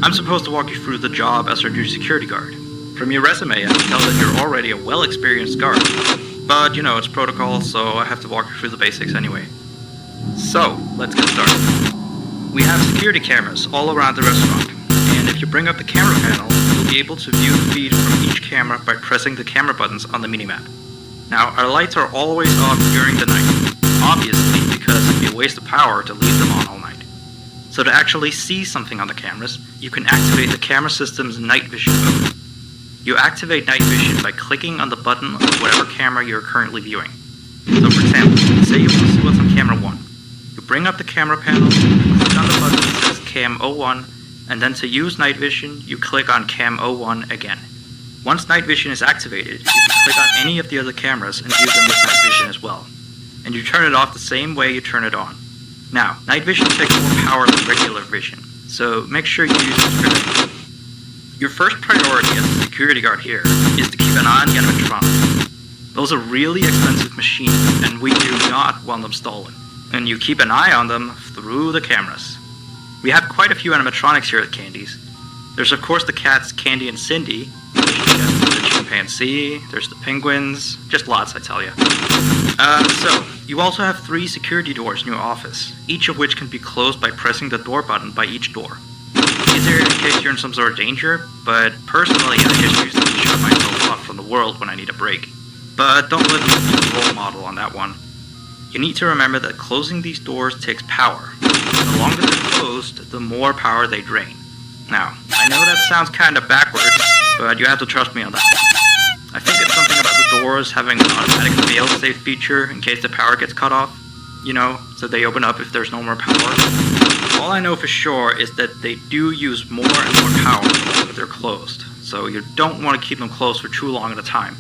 I'm supposed to walk you through the job as our new security guard. From your resume, I can tell that you're already a well-experienced guard. But, you know, it's protocol, so I have to walk you through the basics anyway. So, let's get started. We have security cameras all around the restaurant, and if you bring up the camera panel, you'll be able to view the feed from each camera by pressing the camera buttons on the minimap. Now, our lights are always off during the night, obviously because it'd be a waste of power to leave them on all night. So to actually see something on the cameras, you can activate the camera system's night vision mode. You activate night vision by clicking on the button of whatever camera you're currently viewing. So for example, say you want to see what's on camera 1. You bring up the camera panel, click on the button that says Cam 01, and then to use night vision, you click on Cam 01 again. Once night vision is activated, you can click on any of the other cameras and view them with night vision as well. And you turn it off the same way you turn it on. Now, night vision takes more power than regular vision, so make sure you use it correctly. Your first priority as a security guard here is to keep an eye on the animatronics. Those are really expensive machines, and we do not want them stolen. And you keep an eye on them through the cameras. We have quite a few animatronics here at Candy's. There's of course the cats Candy and Cindy, there's the chimpanzee, there's the penguins, just lots I tell you. So, you also have 3 security doors in your office, each of which can be closed by pressing the door button by each door. Easier in case you're in some sort of danger, but personally I just use them to shut myself off from the world when I need a break. But don't let me be the role model on that one. You need to remember that closing these doors takes power. The longer they're closed, the more power they drain. Now, I know that sounds kind of backwards, but you have to trust me on that. I think it's something about the doors having an automatic fail-safe feature in case the power gets cut off. You know, so they open up if there's no more power. All I know for sure is that they do use more and more power the longer they're closed, so you don't want to keep them closed for too long at a time.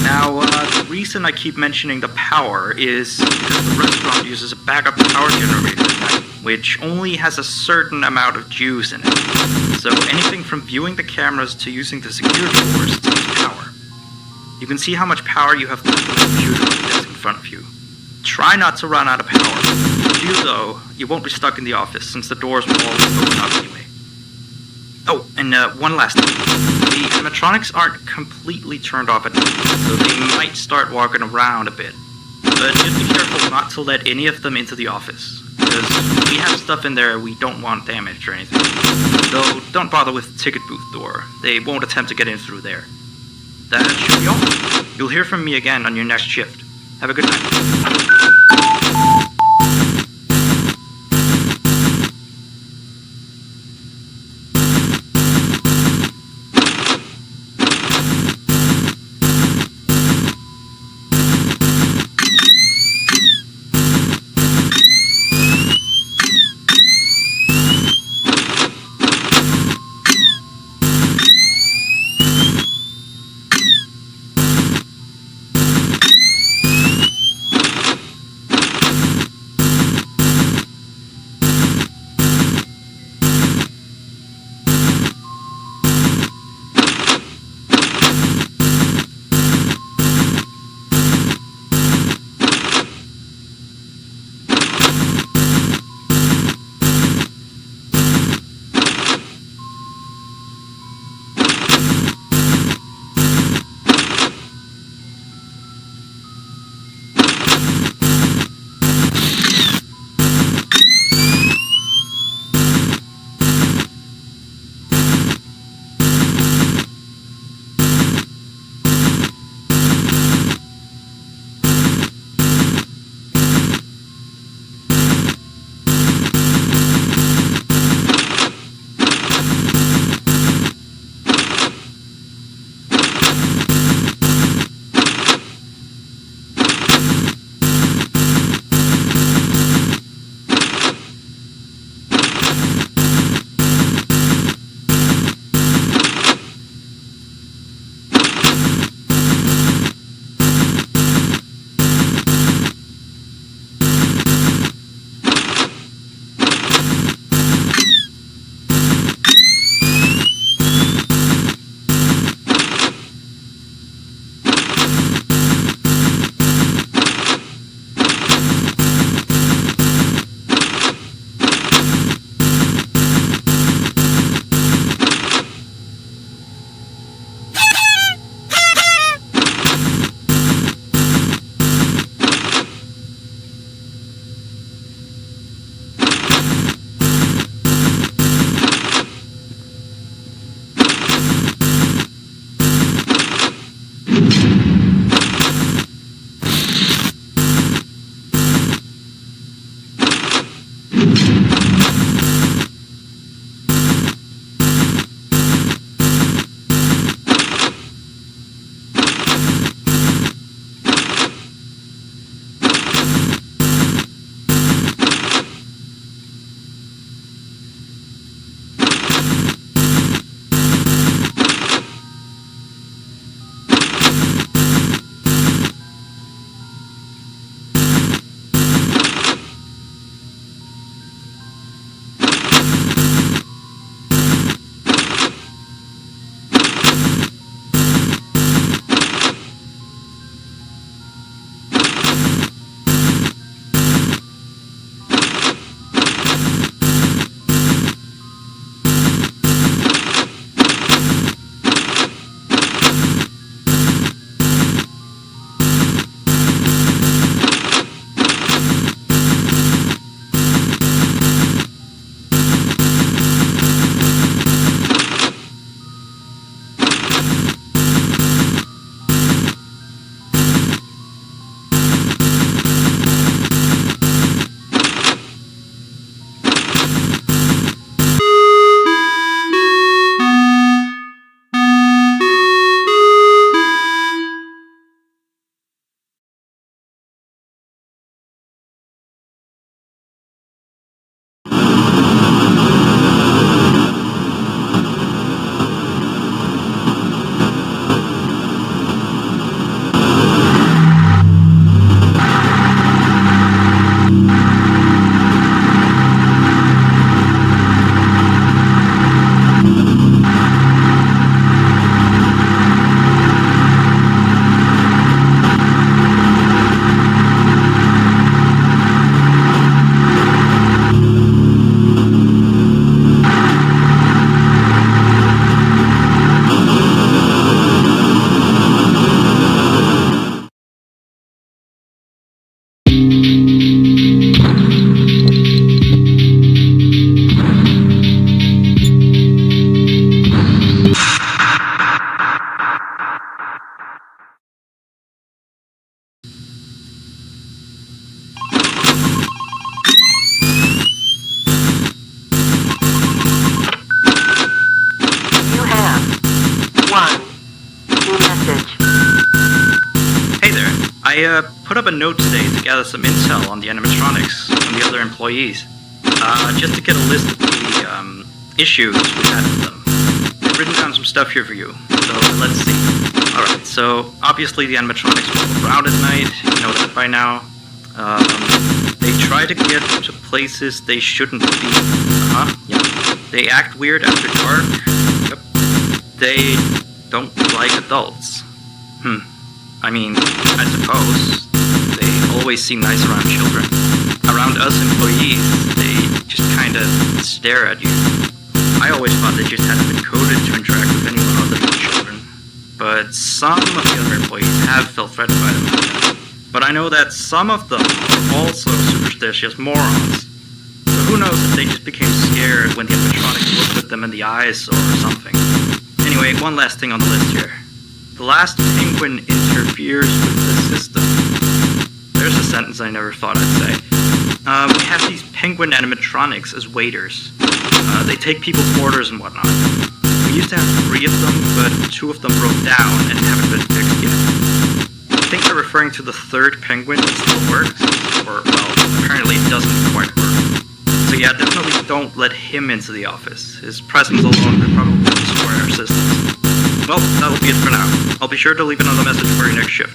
Now, the reason I keep mentioning the power is because the restaurant uses a backup power generator at night, which only has a certain amount of juice in it. So anything from viewing the cameras to using the security doors takes power. You can see how much power you have left on the computer on the desk in front of you. Try not to run out of power. If you do though, you won't be stuck in the office since the doors will always open up anyway. Oh, and one last thing. The animatronics aren't completely turned off at night, so they might start walking around a bit. But just be careful not to let any of them into the office, because we have stuff in there we don't want damaged or anything. So don't bother with the ticket booth door. They won't attempt to get in through there. That should be all. You'll hear from me again on your next shift. Have a good night. I put up a note today to gather some intel on the animatronics from the other employees, just to get a list of the issues we had with them. I've written down some stuff here for you, so let's see. Alright, so obviously the animatronics walk around at night, you know that by now. They try to get to places they shouldn't be. Yeah. They act weird after dark. Yep. They don't like adults. I mean, I suppose. They always seem nice around children. Around us employees, they just kinda stare at you. I always thought they just hadn't been coded to interact with anyone other than children. But some of the other employees have felt threatened by them. But I know that some of them are also superstitious morons. So who knows if they just became scared when the animatronics looked at them in the eyes or something. Anyway, one last thing on the list here. The last penguin interferes with the system. There's a sentence I never thought I'd say. We have these penguin animatronics as waiters. They take people's orders and whatnot. We used to have 3 of them, but 2 of them broke down and haven't been fixed yet. I think they're referring to the 3rd penguin that still works, or, well, apparently it doesn't quite work. So yeah, definitely don't let him into the office. His presence alone could probably destroy our systems. Well, that'll be it for now. I'll be sure to leave another message for your next shift.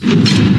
you.